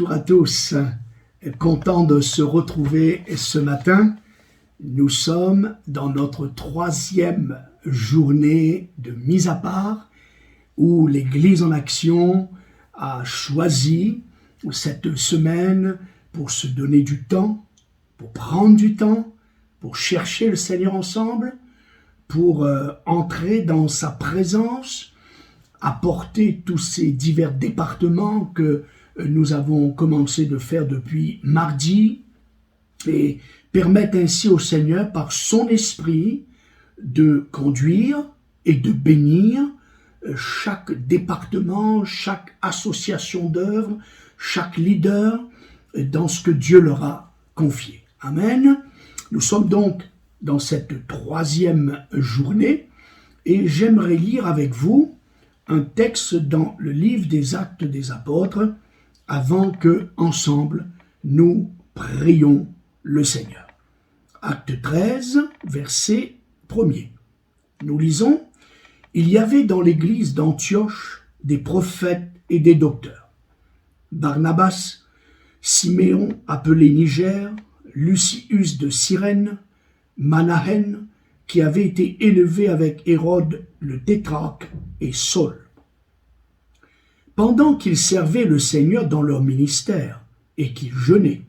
Bonjour à tous, content de se retrouver ce matin. Nous sommes dans notre 3e journée de mise à part où l'Église en action a choisi cette semaine pour se donner du temps, pour prendre du temps, pour chercher le Seigneur ensemble, pour entrer dans sa présence, apporter tous ces divers départements que nous avons commencé de faire depuis mardi et permettre ainsi au Seigneur par son esprit de conduire et de bénir chaque département, chaque association d'œuvres, chaque leader dans ce que Dieu leur a confié. Amen. Nous sommes donc dans cette 3e journée et j'aimerais lire avec vous un texte dans le livre des Actes des Apôtres avant que, ensemble, nous prions le Seigneur. Acte 13, verset 1er. Nous lisons « Il y avait dans l'église d'Antioche des prophètes et des docteurs. Barnabas, Siméon appelé Niger, Lucius de Cyrène, Manahen, qui avait été élevé avec Hérode le tétrarque, et Saul. Pendant qu'ils servaient le Seigneur dans leur ministère et qu'ils jeûnaient,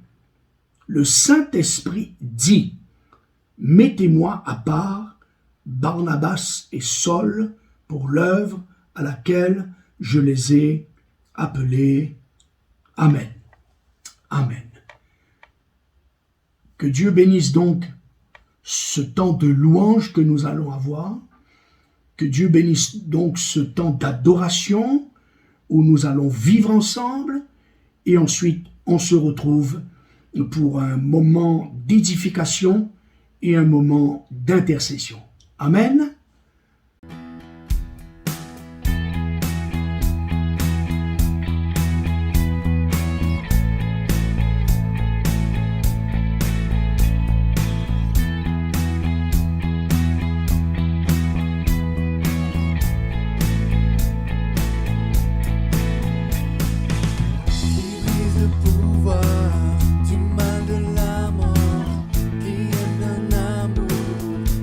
le Saint-Esprit dit « Mettez-moi à part Barnabas et Saul pour l'œuvre à laquelle je les ai appelés. Amen. Amen. » Que Dieu bénisse donc ce temps de louange que nous allons avoir, que Dieu bénisse donc ce temps d'adoration où nous allons vivre ensemble et ensuite on se retrouve pour un moment d'édification et un moment d'intercession. Amen.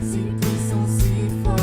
Si puissant, si fort.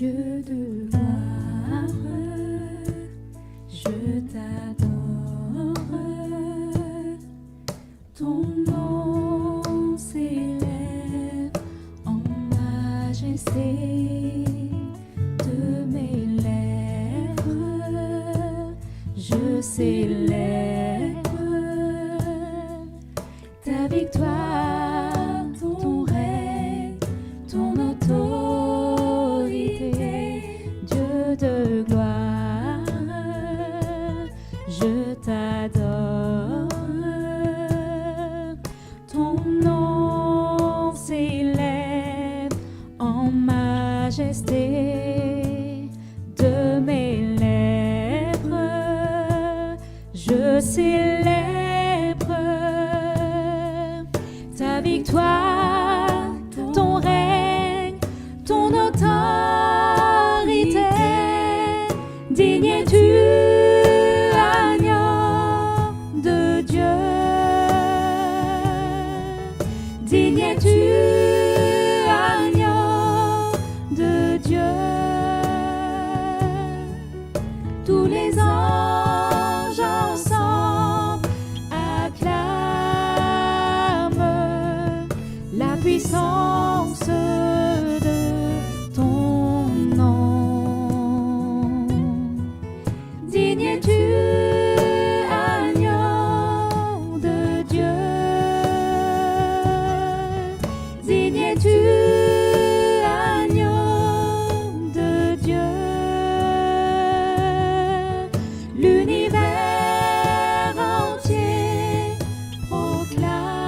Dieu de gloire, je t'adore. Ton nom s'élève en majesté de mes lèvres. Je célèbre ta victoire, ton règne, ton autorité. Dieu de gloire, je t'adore. Ton nom s'élève en majesté de mes lèvres. Je célèbre ta victoire, ton règne, ton autorité. Digne es-tu, agneau de Dieu. Digne es-tu, agneau de Dieu. Tous les anges ensemble acclament la puissance de ton nom. Digne es-tu, agneau de Dieu. Digne es-tu, agneau de Dieu. L'univers entier proclame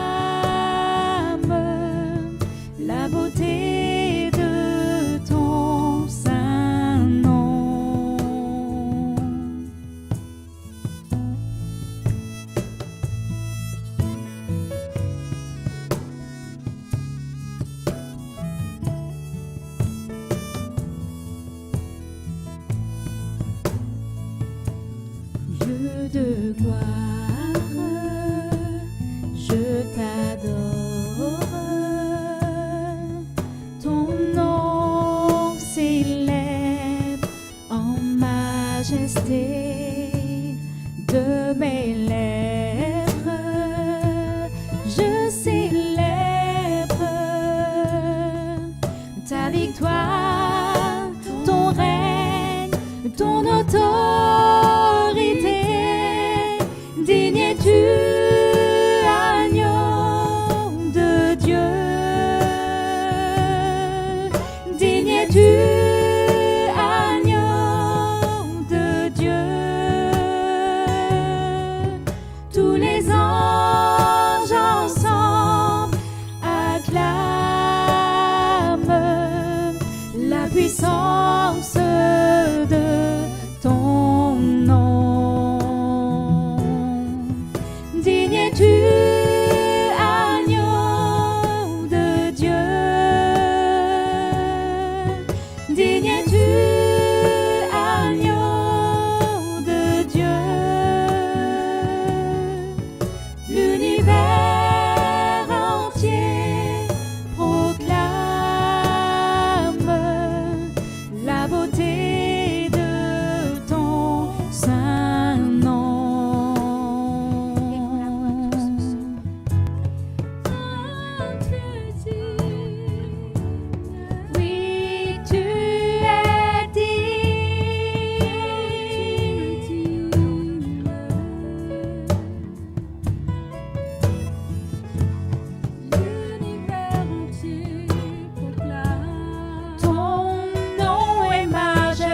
la beauté de ton saint nom. Dieu de gloire, je t'adore. Ton nom s'élève en majesté de mes lèvres. Je célèbre ta victoire, ton règne, ton autorité. Digne es-tu, agneau de Dieu. Digne es-tu, agneau de Dieu. Tous les anges ensemble acclament la puissance de ton nom. Digne es-tu, agneau de Dieu. Digne es-tu, agneau de Dieu. L'univers entier proclame la beauté de ton saint nom. Oui, tu es digne. L'univers entier proclame ton nom est majestueux.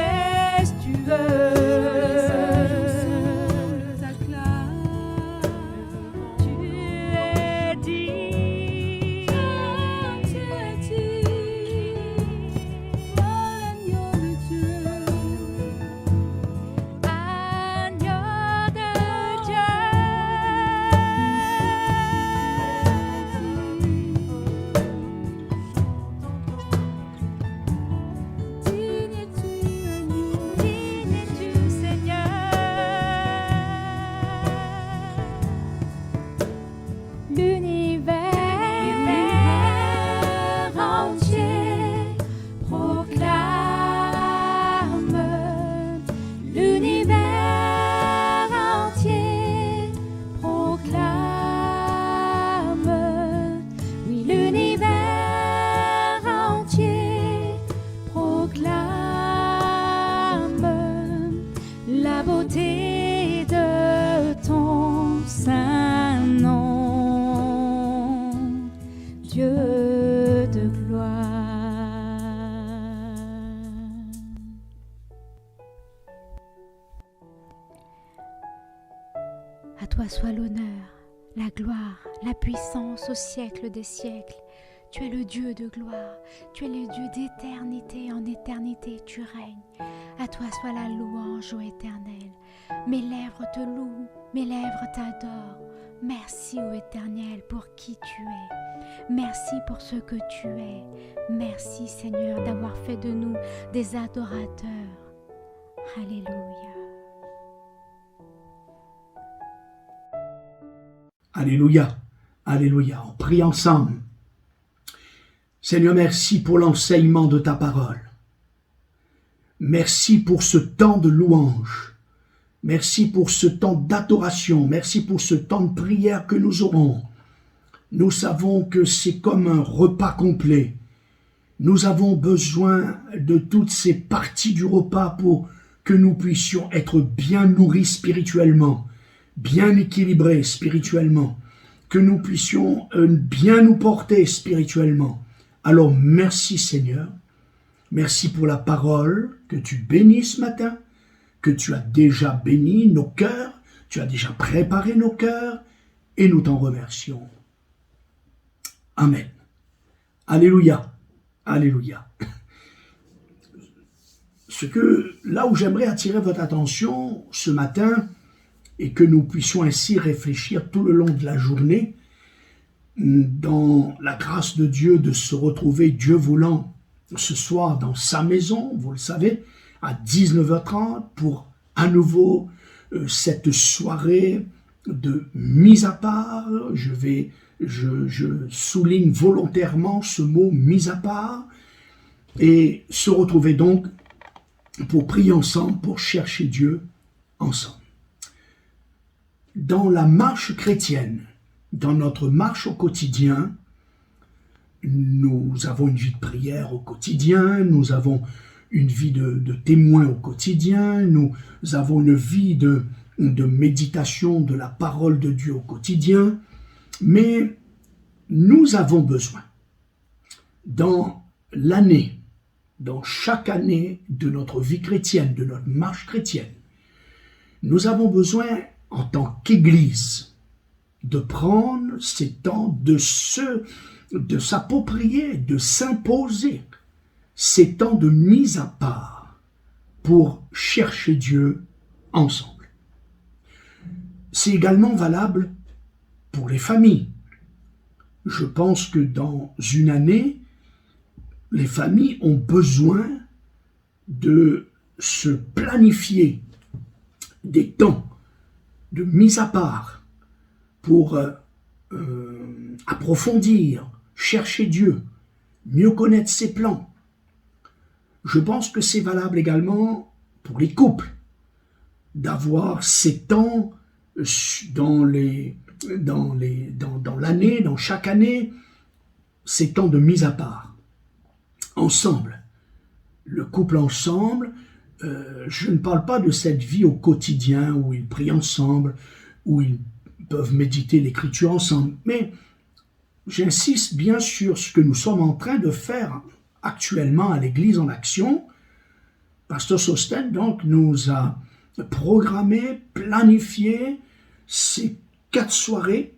beauté de ton saint nom, Dieu de gloire. À toi soit l'honneur, la gloire, la puissance au siècle des siècles. Tu es le Dieu de gloire, tu es le Dieu d'éternité en éternité, tu règnes. À toi soit la louange, ô Éternel. Mes lèvres te louent, mes lèvres t'adorent. Merci, ô Éternel, pour qui tu es. Merci pour ce que tu es. Merci, Seigneur, d'avoir fait de nous des adorateurs. Alléluia. Alléluia, alléluia. On prie ensemble. Seigneur, merci pour l'enseignement de ta parole. Merci pour ce temps de louange. Merci pour ce temps d'adoration. Merci pour ce temps de prière que nous aurons. Nous savons que c'est comme un repas complet. Nous avons besoin de toutes ces parties du repas pour que nous puissions être bien nourris spirituellement, bien équilibrés spirituellement, que nous puissions bien nous porter spirituellement. Alors merci Seigneur, merci pour la parole que tu bénis ce matin, que tu as déjà béni nos cœurs, tu as déjà préparé nos cœurs et nous t'en remercions. Amen. Alléluia, alléluia. Là où j'aimerais attirer votre attention ce matin et que nous puissions ainsi réfléchir tout le long de la journée, dans la grâce de Dieu de se retrouver, Dieu voulant, ce soir dans sa maison, vous le savez, à 19h30 pour à nouveau cette soirée de mise à part. Je souligne volontairement ce mot mise à part et se retrouver donc pour prier ensemble, pour chercher Dieu ensemble. Dans la marche chrétienne, dans notre marche au quotidien, nous avons une vie de prière au quotidien, nous avons une vie de témoin au quotidien, nous avons une vie de méditation de la parole de Dieu au quotidien, mais nous avons besoin, dans l'année, dans chaque année de notre vie chrétienne, de notre marche chrétienne, nous avons besoin, en tant qu'Église, de prendre ces temps de s'approprier, de s'imposer ces temps de mise à part pour chercher Dieu ensemble. C'est également valable pour les familles. Je pense que dans une année, les familles ont besoin de se planifier des temps de mise à part pour approfondir, chercher Dieu, mieux connaître ses plans. Je pense que c'est valable également pour les couples, d'avoir ces temps dans l'année, dans chaque année, ces temps de mise à part, ensemble. Le couple ensemble, je ne parle pas de cette vie au quotidien où ils prient ensemble, où ils peuvent méditer l'écriture ensemble, mais j'insiste bien sur ce que nous sommes en train de faire actuellement à l'Église en action. Pasteur Sosten donc nous a programmé, planifié ces 4 soirées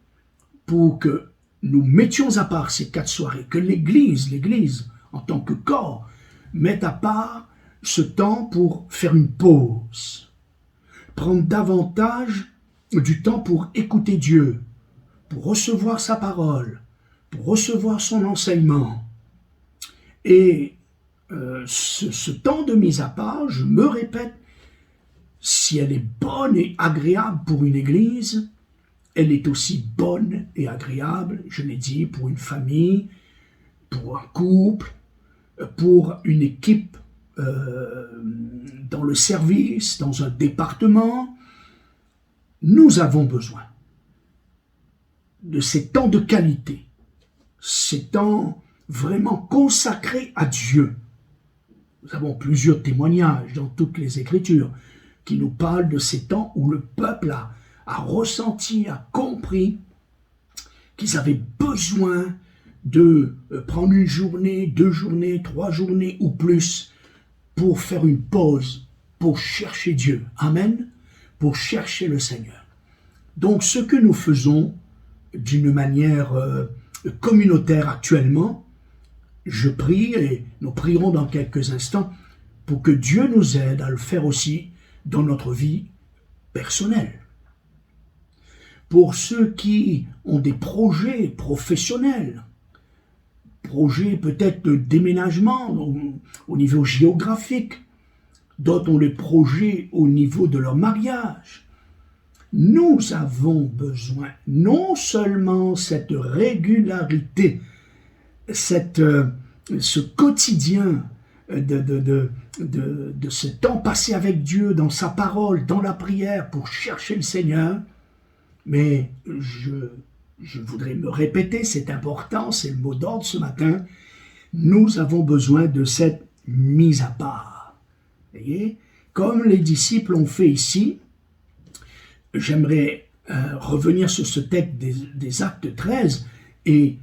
pour que nous mettions à part ces 4 soirées, que l'Église en tant que corps mette à part ce temps pour faire une pause, prendre davantage du temps pour écouter Dieu, pour recevoir sa parole, pour recevoir son enseignement. Et ce temps de mise à part, je me répète, si elle est bonne et agréable pour une église, elle est aussi bonne et agréable, je l'ai dit, pour une famille, pour un couple, pour une équipe dans le service, dans un département. Nous avons besoin de ces temps de qualité, ces temps vraiment consacrés à Dieu. Nous avons plusieurs témoignages dans toutes les Écritures qui nous parle de ces temps où le peuple a ressenti, a compris qu'ils avaient besoin de prendre une journée, 2 journées, 3 journées ou plus pour faire une pause, pour chercher Dieu. Amen. Pour chercher le Seigneur. Donc ce que nous faisons d'une manière communautaire actuellement, je prie et nous prierons dans quelques instants pour que Dieu nous aide à le faire aussi dans notre vie personnelle. Pour ceux qui ont des projets professionnels, projets peut-être de déménagement au niveau géographique, d'autres ont des projets au niveau de leur mariage. Nous avons besoin non seulement cette régularité, ce quotidien de ce temps passé avec Dieu dans sa parole, dans la prière pour chercher le Seigneur, mais je voudrais me répéter, c'est important, c'est le mot d'ordre ce matin, nous avons besoin de cette mise à part. Vous voyez, comme les disciples ont fait ici, j'aimerais revenir sur ce texte des Actes 13 et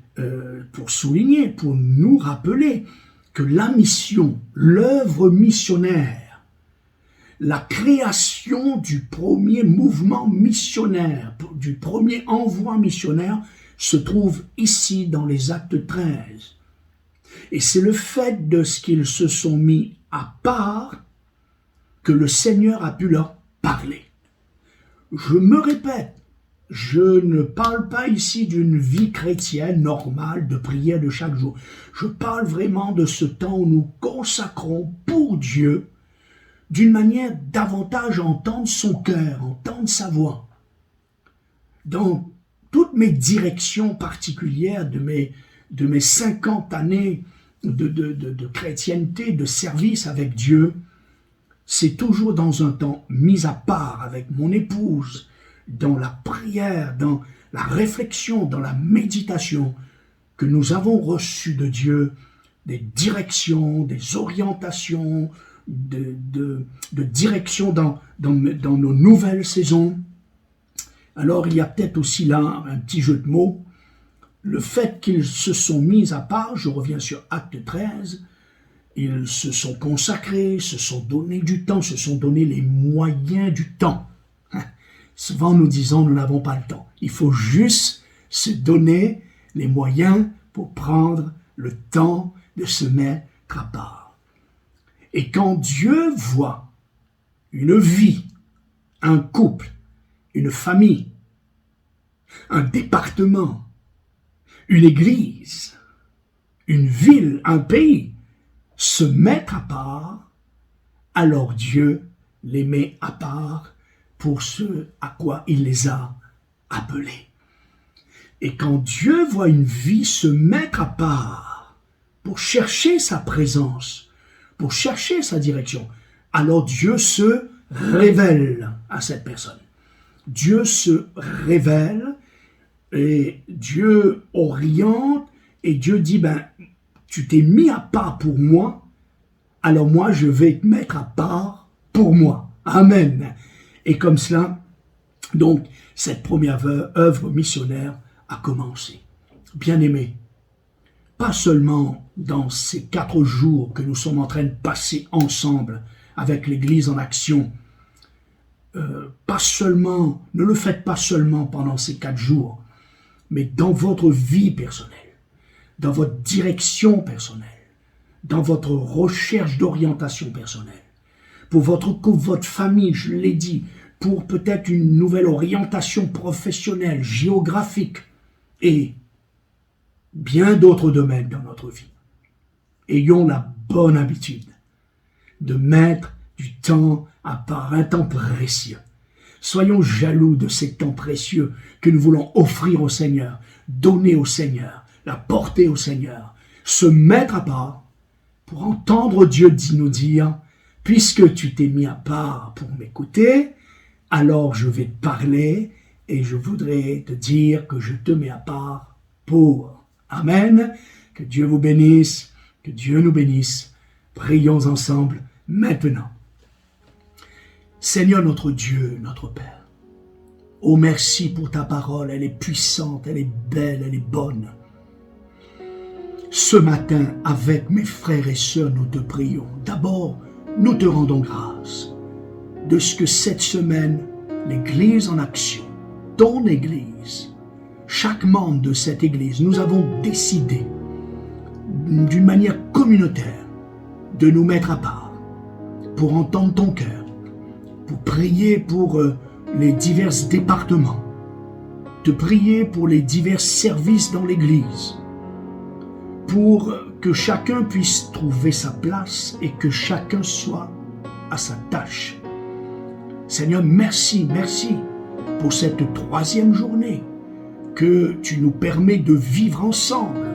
pour souligner, pour nous rappeler que la mission, l'œuvre missionnaire, la création du premier mouvement missionnaire, du premier envoi missionnaire, se trouve ici dans les Actes 13. Et c'est le fait de ce qu'ils se sont mis à part que le Seigneur a pu leur parler. Je me répète, je ne parle pas ici d'une vie chrétienne normale, de prière de chaque jour. Je parle vraiment de ce temps où nous consacrons pour Dieu d'une manière davantage à entendre son cœur, entendre sa voix. Dans toutes mes directions particulières de mes 50 années de chrétienté, de service avec Dieu, c'est toujours dans un temps mis à part avec mon épouse, dans la prière, dans la réflexion, dans la méditation, que nous avons reçu de Dieu des directions, des orientations, de direction dans nos nouvelles saisons. Alors il y a peut-être aussi là un petit jeu de mots. Le fait qu'ils se sont mis à part, je reviens sur Acte 13, ils se sont consacrés, se sont donné du temps, se sont donné les moyens du temps. Souvent nous disons nous n'avons pas le temps. Il faut juste se donner les moyens pour prendre le temps de se mettre à part. Et quand Dieu voit une vie, un couple, une famille, un département, une église, une ville, un pays, se mettre à part, alors Dieu les met à part pour ce à quoi il les a appelés. Et quand Dieu voit une vie se mettre à part pour chercher sa présence, pour chercher sa direction, alors Dieu se révèle à cette personne. Dieu se révèle et Dieu oriente et Dieu dit, tu t'es mis à part pour moi, alors moi je vais te mettre à part pour moi. Amen. Et comme cela, donc, cette première œuvre missionnaire a commencé. Bien-aimés, pas seulement dans ces 4 jours que nous sommes en train de passer ensemble avec l'Église en action, pas seulement, ne le faites pas seulement pendant ces 4 jours, mais dans votre vie personnelle, dans votre direction personnelle, dans votre recherche d'orientation personnelle, pour votre couple, votre famille, je l'ai dit, pour peut-être une nouvelle orientation professionnelle, géographique et bien d'autres domaines dans notre vie. Ayons la bonne habitude de mettre du temps à part, un temps précieux. Soyons jaloux de ces temps précieux que nous voulons offrir au Seigneur, donner au Seigneur, la porter au Seigneur, se mettre à part pour entendre Dieu nous dire « Puisque tu t'es mis à part pour m'écouter, alors je vais te parler et je voudrais te dire que je te mets à part pour. » Amen. Que Dieu vous bénisse, que Dieu nous bénisse. Prions ensemble maintenant. Seigneur notre Dieu, notre Père, oh merci pour ta parole, elle est puissante, elle est belle, elle est bonne. Ce matin, avec mes frères et sœurs, nous te prions. D'abord, nous te rendons grâce de ce que cette semaine, l'Église en action, ton Église, chaque membre de cette Église, nous avons décidé d'une manière communautaire de nous mettre à part pour entendre ton cœur, pour prier pour les divers départements, te prier pour les divers services dans l'Église, pour que chacun puisse trouver sa place et que chacun soit à sa tâche. Seigneur, merci, merci pour cette 3e journée que tu nous permets de vivre ensemble.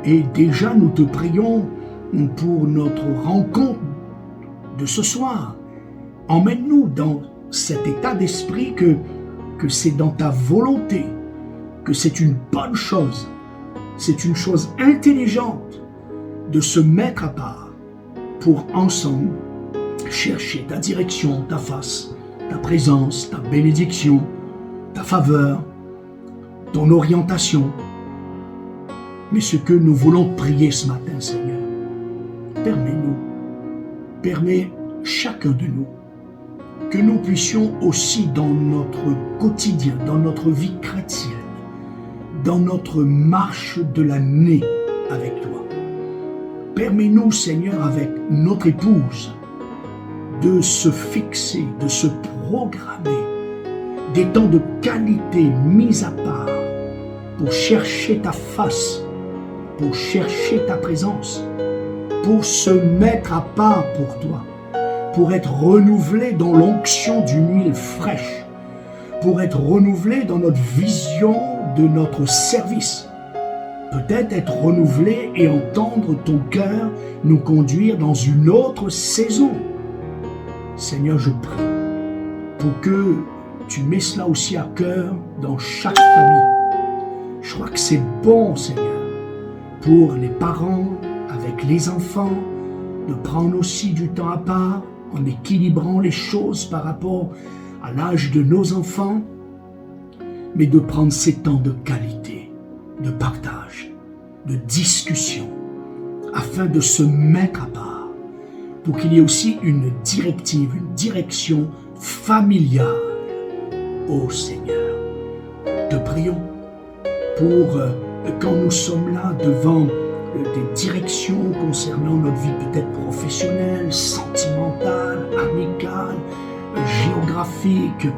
Et déjà, nous te prions pour notre rencontre de ce soir. Emmène-nous dans cet état d'esprit que c'est dans ta volonté, que c'est une bonne chose, c'est une chose intelligente de se mettre à part pour ensemble chercher ta direction, ta face, ta présence, ta bénédiction, ta faveur, ton orientation. Mais ce que nous voulons prier ce matin, Seigneur, permets-nous, permets chacun de nous que nous puissions aussi dans notre quotidien, dans notre vie chrétienne, dans notre marche de l'année avec toi. Permets-nous, Seigneur, avec notre épouse, de se fixer, de se programmer des temps de qualité mis à part pour chercher ta face, pour chercher ta présence, pour se mettre à part pour toi, pour être renouvelé dans l'onction d'une huile fraîche, pour être renouvelé dans notre vision de notre service, peut-être être renouvelé et entendre ton cœur nous conduire dans une autre saison. Seigneur, je prie pour que tu mets cela aussi à cœur dans chaque famille. Je crois que c'est bon, Seigneur, pour les parents, avec les enfants, de prendre aussi du temps à part, en équilibrant les choses par rapport à l'âge de nos enfants, mais de prendre ces temps de qualité, de partage, de discussion, afin de se mettre à part, pour qu'il y ait aussi une directive, une direction familiale. Ô Seigneur, te prions pour quand nous sommes là devant des directions concernant notre vie peut-être professionnelle, sentimentale, amicale, géographique.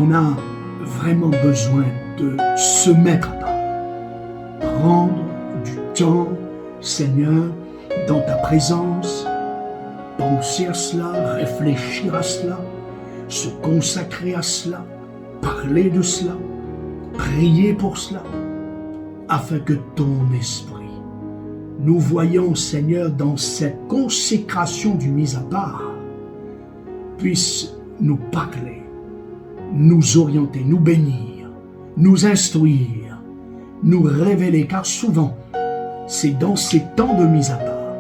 On a vraiment besoin de se mettre à part. Prendre du temps, Seigneur, dans ta présence, penser à cela, réfléchir à cela, se consacrer à cela, parler de cela, prier pour cela, afin que ton esprit, nous voyons, Seigneur, dans cette consécration du mis à part, puisse nous parler, nous orienter, nous bénir, nous instruire, nous révéler, car souvent, c'est dans ces temps de mise à part,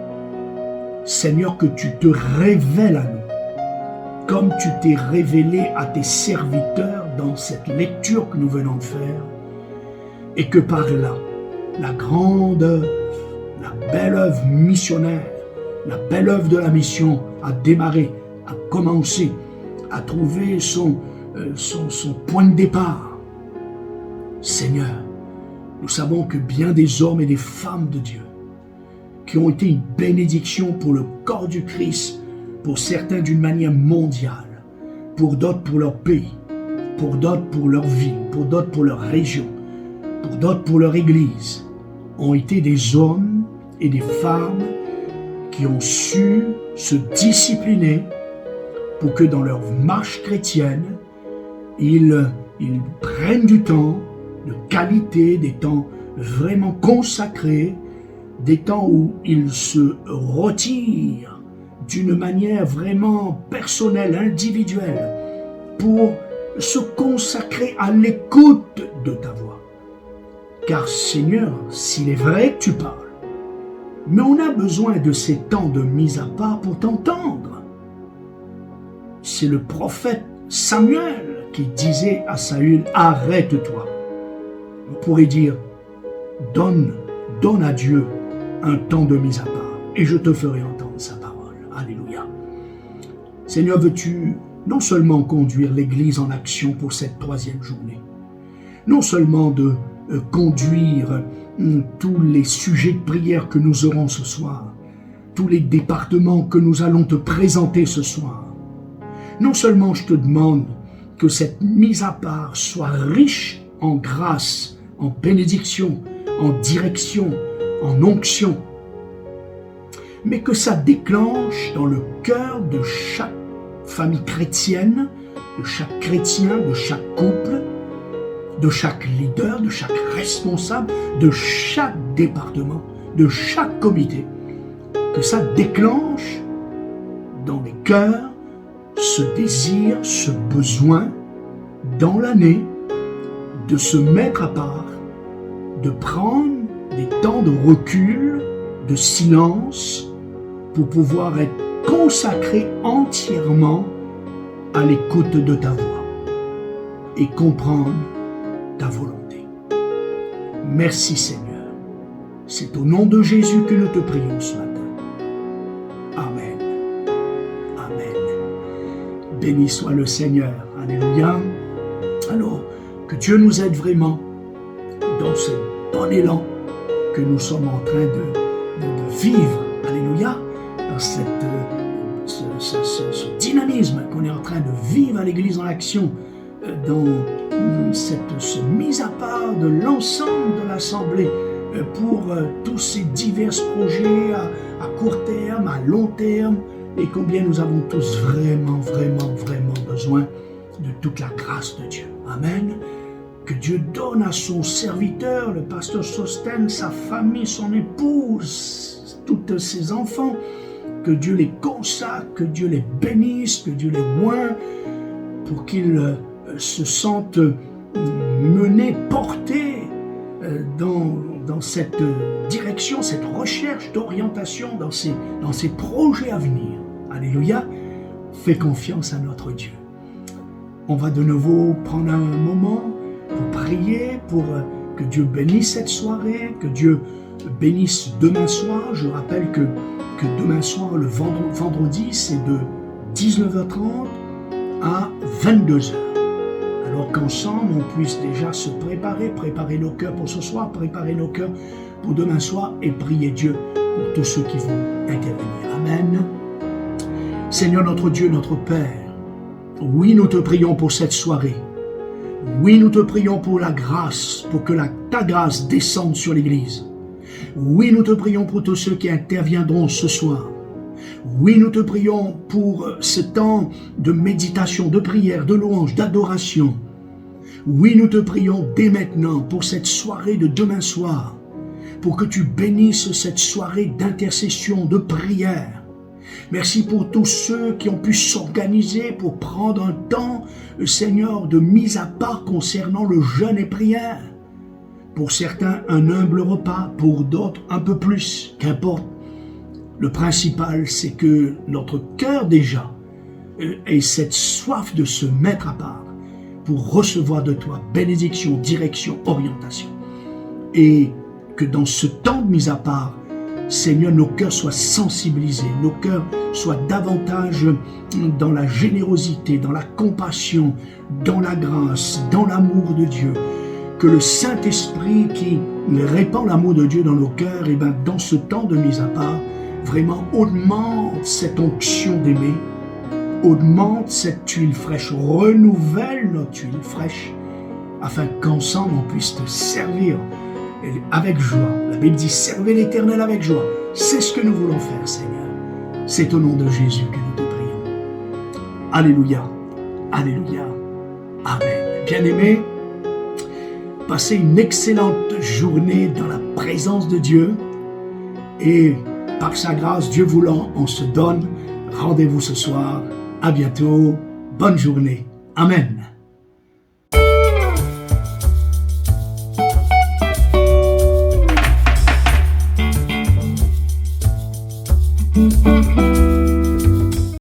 Seigneur, que tu te révèles à nous, comme tu t'es révélé à tes serviteurs dans cette lecture que nous venons de faire, et que par là, la grande œuvre, la belle œuvre missionnaire, la belle œuvre de la mission a démarré, a commencé, a trouvé son point de départ. Seigneur, nous savons que bien des hommes et des femmes de Dieu qui ont été une bénédiction pour le corps du Christ, pour certains d'une manière mondiale, pour d'autres pour leur pays, pour d'autres pour leur ville, pour d'autres pour leur région, pour d'autres pour leur église, ont été des hommes et des femmes qui ont su se discipliner pour que dans leur marche chrétienne, ils prennent du temps de qualité, des temps vraiment consacrés, des temps où ils se retirent d'une manière vraiment personnelle, individuelle, pour se consacrer à l'écoute de ta voix. Car Seigneur, s'il est vrai que tu parles, mais on a besoin de ces temps de mise à part pour t'entendre. c'est le prophète Samuel qui disait à Saül, arrête-toi. On pourrait dire, donne à Dieu un temps de mise à part et je te ferai entendre sa parole. Alléluia. Seigneur, veux-tu non seulement conduire l'Église en action pour cette 3e journée, non seulement de conduire tous les sujets de prière que nous aurons ce soir, tous les départements que nous allons te présenter ce soir. Non seulement je te demande que cette mise à part soit riche en grâce, en bénédiction, en direction, en onction, mais que ça déclenche dans le cœur de chaque famille chrétienne, de chaque chrétien, de chaque couple, de chaque leader, de chaque responsable, de chaque département, de chaque comité, que ça déclenche dans les cœurs ce désir, ce besoin dans l'année de se mettre à part, de prendre des temps de recul, de silence, pour pouvoir être consacré entièrement à l'écoute de ta voix et comprendre ta volonté. Merci Seigneur. C'est au nom de Jésus que nous te prions ce matin. Amen. Amen. Béni soit le Seigneur. Alléluia. Alors, que Dieu nous aide vraiment dans ce bon élan que nous sommes en train de vivre. Alléluia. Dans ce dynamisme qu'on est en train de vivre à l'Église en action, dans cette mise à part de l'ensemble de l'Assemblée pour tous ces divers projets à court terme, à long terme, et combien nous avons tous vraiment besoin de toute la grâce de Dieu. Amen. Que Dieu donne à son serviteur, le pasteur Sostène, sa famille, son épouse, tous ses enfants, que Dieu les consacre, que Dieu les bénisse, que Dieu les oint, pour qu'ils se sentent menés, portés dans cette direction, cette recherche d'orientation dans ces projets à venir. Alléluia. Fais confiance à notre Dieu. On va de nouveau prendre un moment pour prier, pour que Dieu bénisse cette soirée, que Dieu bénisse demain soir. Je rappelle que demain soir, le vendredi, c'est de 19h30 à 22h. Alors qu'ensemble, on puisse déjà se préparer nos cœurs pour ce soir, préparer nos cœurs pour demain soir et prier Dieu pour tous ceux qui vont intervenir. Amen. Seigneur notre Dieu, notre Père, oui, nous te prions pour cette soirée. Oui, nous te prions pour la grâce, pour que ta grâce descende sur l'Église. Oui, nous te prions pour tous ceux qui interviendront ce soir. Oui, nous te prions pour ce temps de méditation, de prière, de louange, d'adoration. Oui, nous te prions dès maintenant pour cette soirée de demain soir, pour que tu bénisses cette soirée d'intercession, de prière. Merci pour tous ceux qui ont pu s'organiser pour prendre un temps, Seigneur, de mise à part concernant le jeûne et prière. Pour certains, un humble repas, pour d'autres, un peu plus, qu'importe. Le principal, c'est que notre cœur déjà ait cette soif de se mettre à part pour recevoir de toi bénédiction, direction, orientation. Et que dans ce temps de mise à part, Seigneur, nos cœurs soient sensibilisés, nos cœurs soient davantage dans la générosité, dans la compassion, dans la grâce, dans l'amour de Dieu. Que le Saint-Esprit qui répand l'amour de Dieu dans nos cœurs, et bien dans ce temps de mise à part, vraiment augmente cette onction d'aimer, augmente cette tuile fraîche, renouvelle notre tuile fraîche, afin qu'ensemble on puisse te servir avec joie. La Bible dit, servez l'Éternel avec joie. C'est ce que nous voulons faire, Seigneur. C'est au nom de Jésus que nous te prions. Alléluia. Alléluia. Amen. Bien-aimés, passez une excellente journée dans la présence de Dieu. Et par sa grâce, Dieu voulant, on se donne rendez-vous ce soir. À bientôt. Bonne journée. Amen.